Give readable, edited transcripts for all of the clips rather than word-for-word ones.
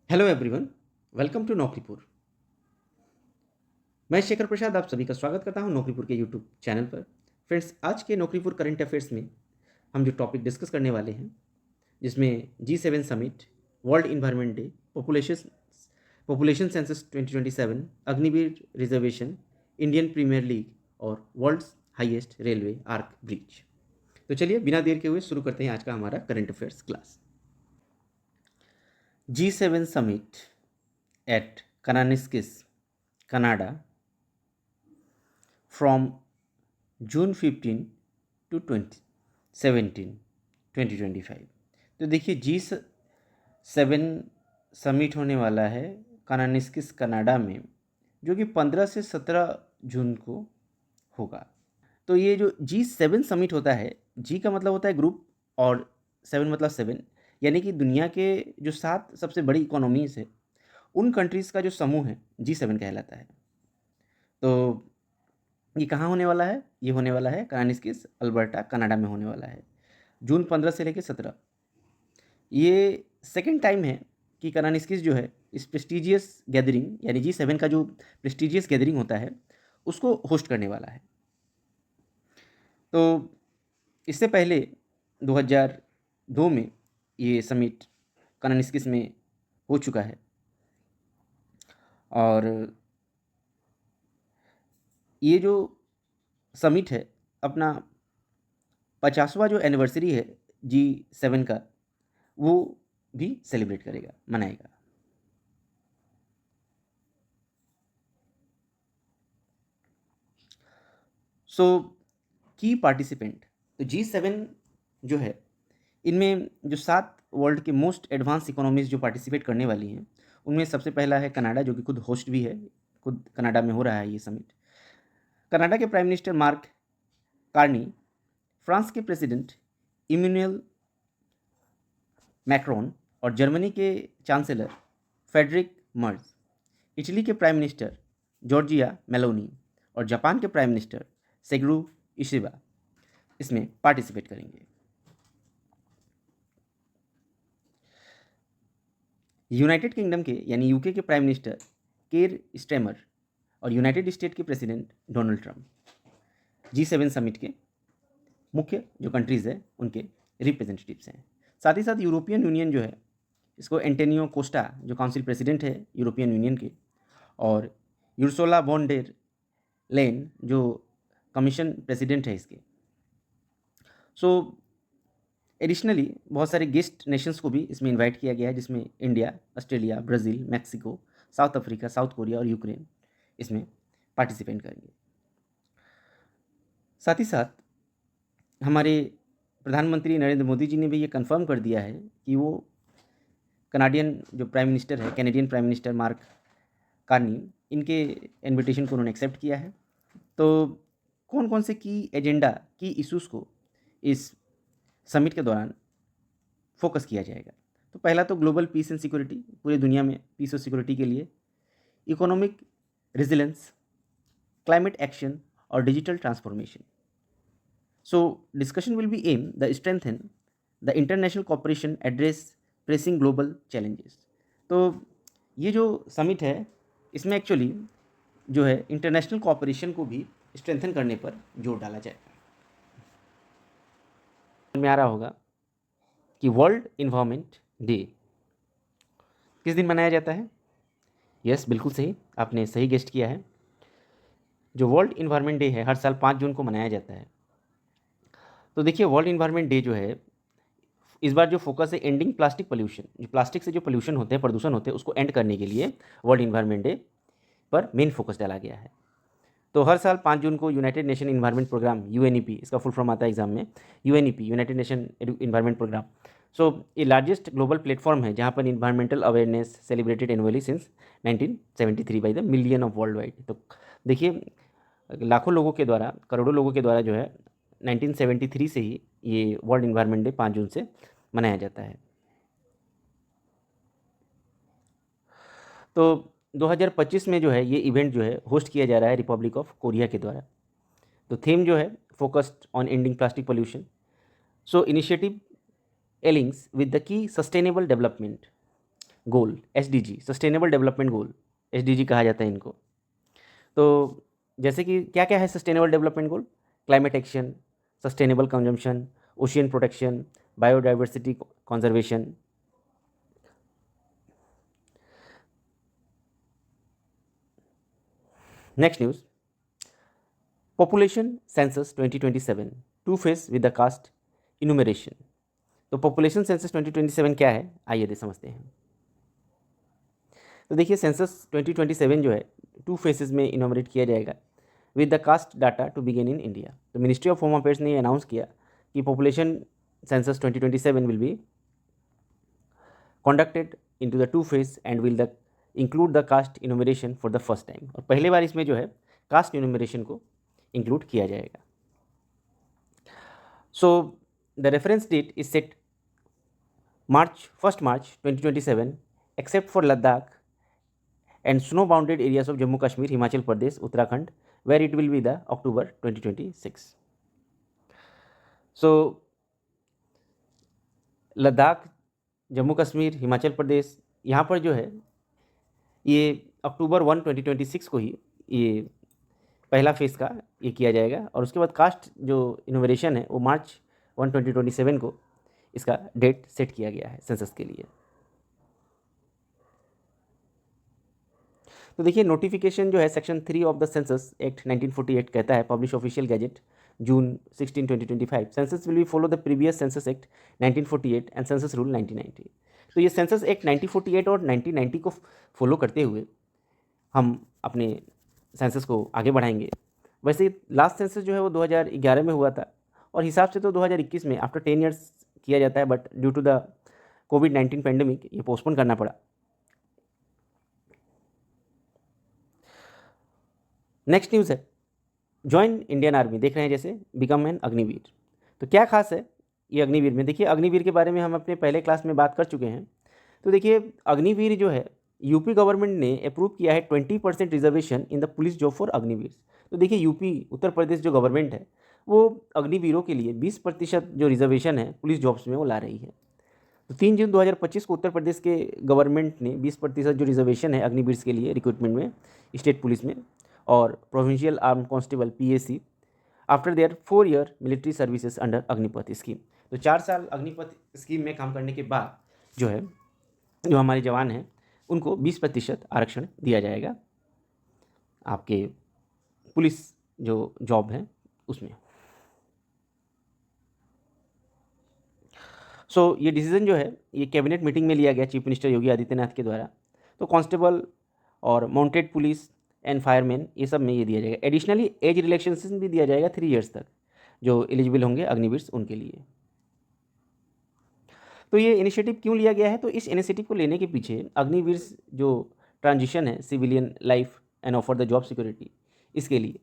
Hello everyone, welcome to Naukripur. मैं शेखर प्रसाद आप सभी का स्वागत करता हूं नौकरीपुर के यूट्यूब चैनल पर। फ्रेंड्स, आज के नौकरीपुर करंट अफेयर्स में हम जो टॉपिक डिस्कस करने वाले हैं, जिसमें G7 summit, world environment day, population population census 2027, Agniveer reservation, Indian premier league और world's highest railway arch bridge. तो चलिए बिना देर के हुए शुरू करते हैं आज का हमारा current affairs class. G7 summit at Kananaskis, Canada, from June 15 to 2025। तो देखिए G7 समिट होने वाला है कानानिस्किस कनाडा में, जो कि 15 से 17 जून को होगा। तो ये जो G7 समिट होता है, जी का मतलब होता है ग्रुप और 7 मतलब 7, यानी कि दुनिया के जो 7 सबसे बड़ी इकोनॉमीज़ है, उन कंट्रीज़ का जो समूह है G7 कहलाता है। तो ये कहाँ होने वाला है? ये होने वाला है कानानिस्किस, अल्बर्टा, कनाडा में होने वाला है, जून 15 से लेकर 17। ये सेकंड टाइम है कि कानानिस्किस जो है इस प्रेस्टिजियस गैदरिंग, यानी G7 का जो प्रेस्टिजियस गैदरिंग होता है, उसको होस्ट करने वाला है। तो इससे पहले 2002 में ये समिट कानानिस्किस में हो चुका है, और ये जो समिट है अपना 50वां जो एनिवर्सरी है G7 का, वो भी सेलिब्रेट करेगा, मनाएगा। सो की पार्टिसिपेंट, तो G7 जो है, इनमें जो 7 वर्ल्ड के मोस्ट एडवांस इकोनॉमीज जो पार्टिसिपेट करने वाली हैं, उनमें सबसे पहला है कनाडा, जो कि खुद होस्ट भी है, खुद कनाडा में हो रहा है ये समिट। कनाडा के prime minister mark Carney, France के प्रेसिडेंट इमैनुअल मैक्रोन और जर्मनी के चांसलर फेडरिक मर्ज, इटली के प्राइम मिनिस्टर जॉर्जिया मेलोनी और जापान के प्राइम मिनिस्टर सेगरू इशिबा इसमें पार्टिसिपेट करेंगे। यूनाइटेड किंगडम के यानी यूके के प्राइम मिनिस्टर केर स्टेमर और यूनाइटेड स्टेट के president Donald Trump G7 summit के मुख्य जो कंट्रीज़ है उनके रिप्रेजेंटेटिव्स हैं। साथ ही साथ यूरोपियन यूनियन जो है, इसको एंटोनियो कोस्टा जो काउंसिल प्रेसिडेंट है यूरोपियन यूनियन के, और यूर्सोला वॉन डेर लेन जो कमीशन प्रेसिडेंट है इसके। सो एडिशनली बहुत सारे गेस्ट नेशंस को भी इसमें इनवाइट किया गया है, जिसमें India, Australia, Brazil, Mexico, south Africa, south Korea और यूक्रेन इसमें पार्टिसिपेट करेंगे। साथ ही साथ हमारे प्रधानमंत्री नरेंद्र मोदी जी ने भी ये कंफर्म कर दिया है कि वो कनाडियन जो प्राइम मिनिस्टर है, Canadian prime minister mark Carney, इनके इनविटेशन को उन्होंने एक्सेप्ट किया है। तो कौन कौन से की एजेंडा, की इश्यूज़ को इस समिट के दौरान फोकस किया जाएगा? तो पहला तो ग्लोबल पीस एंड सिक्योरिटी, पूरी दुनिया में पीस और सिक्योरिटी के लिए, इकोनॉमिक रेजिलेंस, क्लाइमेट एक्शन और digital transformation. So discussion will be aimed the strengthen the international cooperation address pressing global challenges. तो ये जो समिट है, इसमें एक्चुअली जो है इंटरनेशनल कॉपरेशन को भी स्ट्रेंथन करने पर जोर डाला जाएगा। में आ रहा होगा कि वर्ल्ड इन्वायरमेंट डे किस दिन मनाया जाता है? यस, बिल्कुल सही, आपने सही गेस्ट किया है। जो वर्ल्ड इन्वायरमेंट डे है, हर साल 5 जून को मनाया जाता है। तो देखिए, वर्ल्ड इन्वायरमेंट डे जो है, इस बार जो फोकस है एंडिंग प्लास्टिक पोल्यूशन, जो प्लास्टिक से जो पोल्यूशन होते हैं, प्रदूषण होते हैं, उसको एंड करने के लिए वर्ल्ड इन्वायरमेंट डे पर मेन फोकस डाला गया है। तो हर साल 5 जून को United Nation Environment Programme, UNEP, इसका फुल फॉर्म आता है एग्जाम में, UNEP, United Nation Environment Programme. So ये लार्जेस्ट ग्लोबल प्लेटफॉर्म है जहाँ पर environmental awareness celebrated annually since 1973 by the million of worldwide. तो देखिए, लाखों लोगों के द्वारा, करोड़ों लोगों के द्वारा जो है 1973 से ही ये वर्ल्ड इन्वायरमेंट डे 5 जून से मनाया जाता है। तो 2025 में जो है ये इवेंट जो है होस्ट किया जा रहा है रिपब्लिक ऑफ कोरिया के द्वारा। तो थीम जो है focused on ending plastic pollution. So initiative aligns with the key sustainable development. Goal, SDG, sustainable development goal, SDG कहा जाता है इनको। तो जैसे कि क्या क्या है sustainable development goal? Climate action, sustainable consumption, ocean protection, biodiversity conservation. Next news, population census 2027 to face with the caste enumeration. तो पॉपुलेशन सेंसस 2027 क्या है, आइए दे समझते हैं। तो देखिए सेंसस 2027 जो है 2 फेसेस में इनोमरेट किया जाएगा with the caste data to begin in India. तो मिनिस्ट्री ऑफ होम अफेयर्स ने अनाउंस किया कि population census 2027 will be conducted into the 2 phase and will the include the caste enumeration for the first time। और पहले बार इसमें जो है cast enumeration को इंक्लूड किया जाएगा। So the reference date is set first March 2027 except for Ladakh and snow bounded areas of Jammu Kashmir, Himachal Pradesh, Uttarakhand, where it will be the October 2026। सो लद्दाख, जम्मू कश्मीर, हिमाचल प्रदेश, यहाँ पर जो है ये अक्टूबर 1, 2026 को ही ये पहला फेज़ का ये किया जाएगा और उसके बाद कास्ट जो इनोवेशन है वो मार्च 1, 2027 को इसका डेट सेट किया गया है सेंसस के लिए। तो देखिए नोटिफिकेशन जो है section 3 of the census act 1948 कहता है publish official gazette June 16, 2025 census will be follow the previous census act 1948 and census rule 1990। तो ये सेंसस एक्ट 1948 और 1990 को फॉलो करते हुए हम अपने सेंसस को आगे बढ़ाएंगे। वैसे लास्ट सेंसस जो है वो 2011 में हुआ था और हिसाब से तो 2021 में आफ्टर 10 ईयर्स किया जाता है, बट ड्यू टू द कोविड-19 पेंडेमिक ये पोस्टपोन करना पड़ा। नेक्स्ट न्यूज़ है ज्वाइन इंडियन आर्मी, देख रहे हैं जैसे बिकम एन अग्निवीर। तो क्या खास है ये अग्निवीर में? देखिए अग्निवीर के बारे में हम अपने पहले क्लास में बात कर चुके हैं। तो देखिए अग्निवीर जो है यूपी गवर्नमेंट ने अप्रूव किया है 20% reservation in the police job for Agniveer. तो देखिए यूपी उत्तर प्रदेश जो गवर्नमेंट है वो अग्निवीरों के लिए 20% जो रिजर्वेशन है पुलिस जॉब्स में वो ला रही है। तो 3 जून 2025 को उत्तर प्रदेश के गवर्नमेंट ने 20% जो रिजर्वेशन है अग्निवीर के लिए रिक्रूटमेंट में स्टेट पुलिस में और provincial arm constable PAC after their 4 year military services under Agnipath scheme. तो 4 साल अग्निपथ स्कीम में काम करने के बाद जो है जो हमारे जवान हैं उनको 20% आरक्षण दिया जाएगा आपके पुलिस जो जॉब है उसमें। सो ये डिसीजन जो है ये कैबिनेट मीटिंग में लिया गया चीफ मिनिस्टर योगी आदित्यनाथ के द्वारा। तो कांस्टेबल और माउंटेड पुलिस एंड फायरमैन ये सब में ये दिया जाएगा। एडिशनली एज रिलैक्सेशन भी दिया जाएगा 3 ईयर्स तक जो एलिजिबल होंगे अग्निवीर उनके लिए। तो ये इनिशिएटिव क्यों लिया गया है? तो इस इनिशिएटिव को लेने के पीछे अग्निवीर जो ट्रांजिशन है civilian life and offer the job security इसके लिए।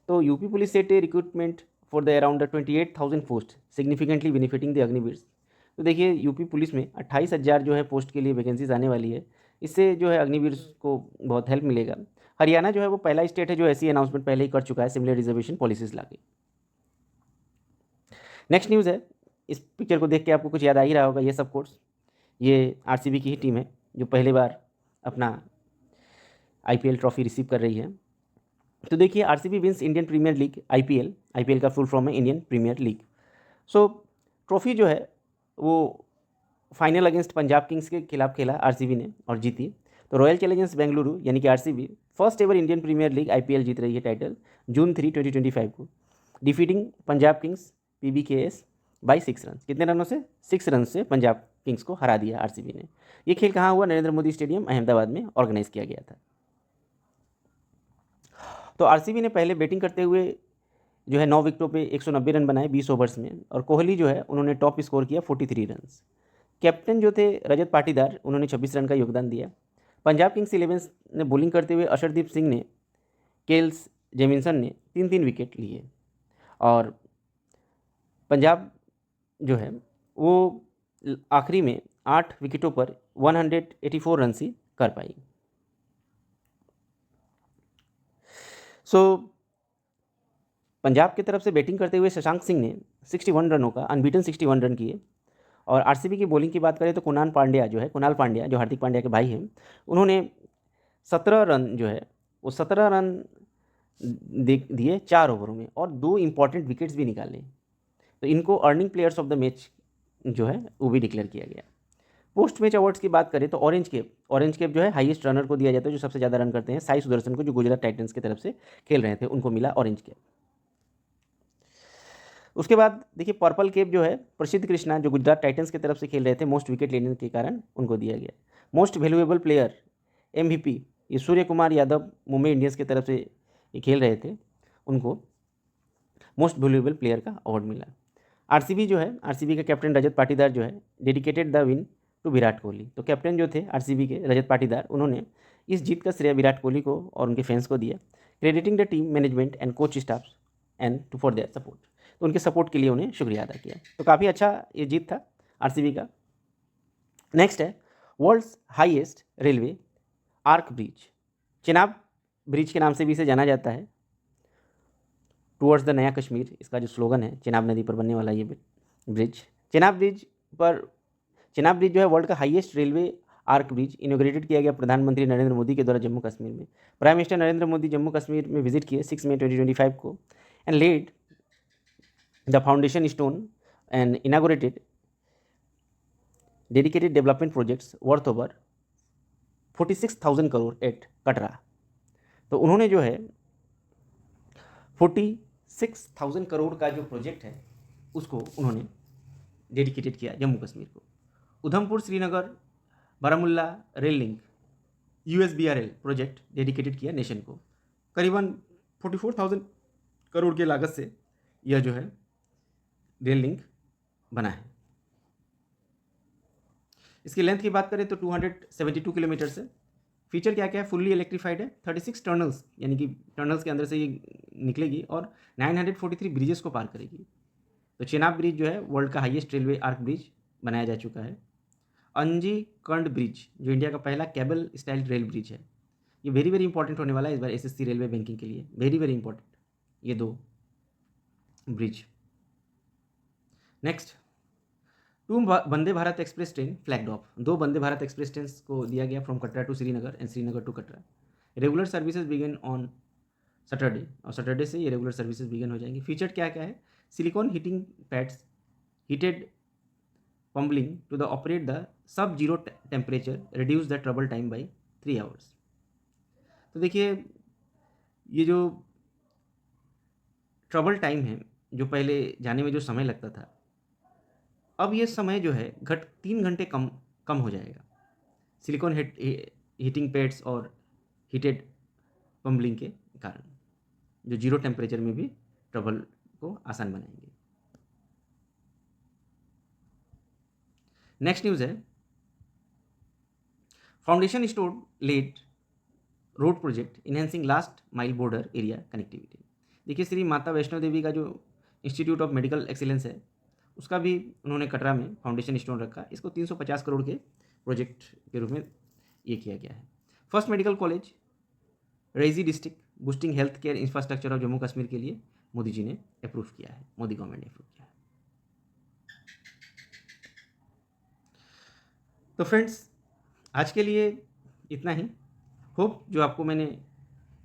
तो UP police set A recruitment for the around 28,000 post significantly benefiting the Agniveer. तो देखिए यूपी पुलिस में 28,000 जो है पोस्ट के लिए वैकेंसीज आने वाली है। इससे जो है अग्निवीर को बहुत हेल्प मिलेगा। हरियाणा जो है वो पहला स्टेट है जो ऐसी अनाउंसमेंट पहले ही कर चुका है सिमिलर रिजर्वेशन पॉलिसीज लाके। नेक्स्ट न्यूज़ है, इस पिक्चर को देख के आपको कुछ याद आ ही रहा होगा, ये सब कोर्स ये RCB की ही टीम है जो पहली बार अपना IPL ट्रॉफी रिसीव कर रही है। तो देखिए RCB wins Indian premier league IPL का फुल फॉर्म है Indian premier league. So trophy जो है वो फाइनल अगेंस्ट पंजाब किंग्स के खिलाफ खेला RCB ने और जीती। तो रॉयल चैलेंजर्स बेंगलुरु यानी कि RCB first ever Indian premier league IPL जीत रही है टाइटल जून 3, 2025 को, defeating Punjab kings PBKS by 6 run. कितने रनों से? 6 रन से पंजाब किंग्स को हरा दिया RCB ने। ये खेल कहाँ हुआ? नरेंद्र मोदी स्टेडियम अहमदाबाद में ऑर्गेनाइज किया गया था। तो RCB ने पहले बैटिंग करते हुए जो है 9 विकेटों पे 190 रन बनाए 20 ओवर्स में और कोहली जो है उन्होंने टॉप स्कोर किया 43 रन। कैप्टन जो थे रजत पाटीदार उन्होंने 26 रन का योगदान दिया। पंजाब किंग्स 11 ने बॉलिंग करते हुए अशरदीप सिंह ने, केल्स जेमिसन ने 3-3 विकेट लिए और पंजाब जो है वो आखिरी में 8 विकेटों पर 184 रन ही कर पाई। पंजाब की तरफ से बैटिंग करते हुए शशांक सिंह ने 61 रनों का अनबीटन 61 रन किए और आरसीबी की बॉलिंग की बात करें तो कुणाल पांड्या जो हार्दिक पांड्या के भाई हैं, उन्होंने 17 रन जो है वो 17 रन दिए 4 ओवरों में और 2 इंपॉर्टेंट विकेट्स भी निकाले। तो इनको earning players of the match जो है वो भी डिक्लेयर किया गया। पोस्ट मैच अवार्ड्स की बात करें तो ऑरेंज कैप जो है हाईएस्ट रनर को दिया जाता है, जो सबसे ज़्यादा रन करते हैं। साई सुदर्शन को, जो गुजरात टाइटंस की तरफ से खेल रहे थे, उनको मिला ऑरेंज कैप। उसके बाद देखिए पर्पल कैप जो है प्रसिद्ध कृष्णा, जो गुजरात टाइटंस की तरफ से खेल रहे थे, मोस्ट विकेट लेने के कारण उनको दिया गया। मोस्ट वैल्यूएबल प्लेयर MVP ये सूर्य कुमार यादव मुंबई इंडियंस की तरफ से ये खेल रहे थे, उनको मोस्ट वैल्यूएबल प्लेयर का अवार्ड मिला। आरसीबी का कैप्टन रजत पाटीदार जो है dedicated the win to Virat Kohli. तो कैप्टन जो थे आरसीबी के रजत पाटीदार, उन्होंने इस जीत का श्रेय विराट कोहली को और उनके फैंस को दिया, crediting the team management and coach staff and to for their support. तो उनके सपोर्ट के लिए उन्हें शुक्रिया अदा किया। तो काफ़ी अच्छा ये जीत था आरसीबी का। नेक्स्ट है world's highest railway arch bridge. Chenab bridge के नाम से भी इसे जाना जाता है। टूवर्ड्स द नया कश्मीर इसका जो स्लोगन है, चेनाब नदी पर बनने वाला ये ब्रिज। चेनाब ब्रिज जो है वर्ल्ड का highest railway arch bridge inaugurated किया गया प्रधानमंत्री नरेंद्र मोदी के द्वारा जम्मू कश्मीर में। प्राइम मिनिस्टर नरेंद्र मोदी जम्मू कश्मीर में विजिट किए 6 मई 2025 को and laid the foundation stone and inaugurated dedicated development projects worth over 46,000 crore at Katra. तो उन्होंने जो है 46,000 करोड़ का जो प्रोजेक्ट है उसको उन्होंने डेडिकेटेड किया जम्मू कश्मीर को। Udhampur Srinagar Baramulla rail link USBRL project dedicated किया नेशन को। करीबन 44,000 करोड़ की लागत से यह जो है रेल लिंक बना है। इसकी लेंथ की बात करें तो 272 किलोमीटर से। फीचर क्या क्या है, फुल्ली इलेक्ट्रीफाइड है, 36 टनल्स यानी कि टनल्स के अंदर से ये निकलेगी और 943 ब्रिजेस को पार करेगी। तो चेनाब ब्रिज जो है वर्ल्ड का हाईएस्ट रेलवे आर्क ब्रिज बनाया जा चुका है। अंजी कंड ब्रिज जो इंडिया का पहला केबल स्टाइल रेल ब्रिज है, ये वेरी वेरी इंपॉर्टेंट होने वाला है इस बार SSC रेलवे बैंकिंग के लिए, वेरी वेरी इंपॉर्टेंट ये 2 bridge. Next 2 Vande Bharat express train flagged off. 2 Vande Bharat express train को दिया गया from Katra to Srinagar and Srinagar to Katra. Regular services begin on Saturday, और सैटरडे से ये रेगुलर सर्विसेज बिगिन हो जाएंगी। फीचर क्या क्या है, silicone heating pads, heated plumbing to the operate the sub zero temperature, reduce the trouble time by 3 hours. तो देखिए ये जो ट्रबल टाइम है, जो पहले जाने में जो समय लगता था, अब ये समय जो है 3 घंटे कम हो जाएगा सिलिकॉन हीटिंग पैड्स और हीटेड पम्बलिंग के कारण, जो जीरो टेम्परेचर में भी ट्रबल को आसान बनाएंगे। नेक्स्ट न्यूज़ है foundation stone laid road project enhancing last mile border area connectivity. देखिए श्री माता वैष्णो देवी का जो इंस्टीट्यूट ऑफ मेडिकल एक्सीलेंस है, उसका भी उन्होंने कटरा में फाउंडेशन स्टोन रखा। इसको 350 करोड़ के प्रोजेक्ट के रूप में ये किया गया है। First medical college Reasi district boosting health care infrastructure of Jammu Kashmir के लिए मोदी जी ने अप्रूव किया है, मोदी गवर्नमेंट ने अप्रूव किया है। तो फ्रेंड्स आज के लिए इतना ही। होप जो आपको मैंने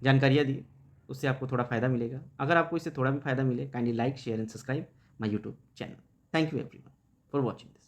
जानकारियाँ दी उससे आपको थोड़ा फ़ायदा मिलेगा। अगर आपको इससे थोड़ा भी फ़ायदा मिले, kindly like share and subscribe my YouTube channel. Thank you everyone for watching this.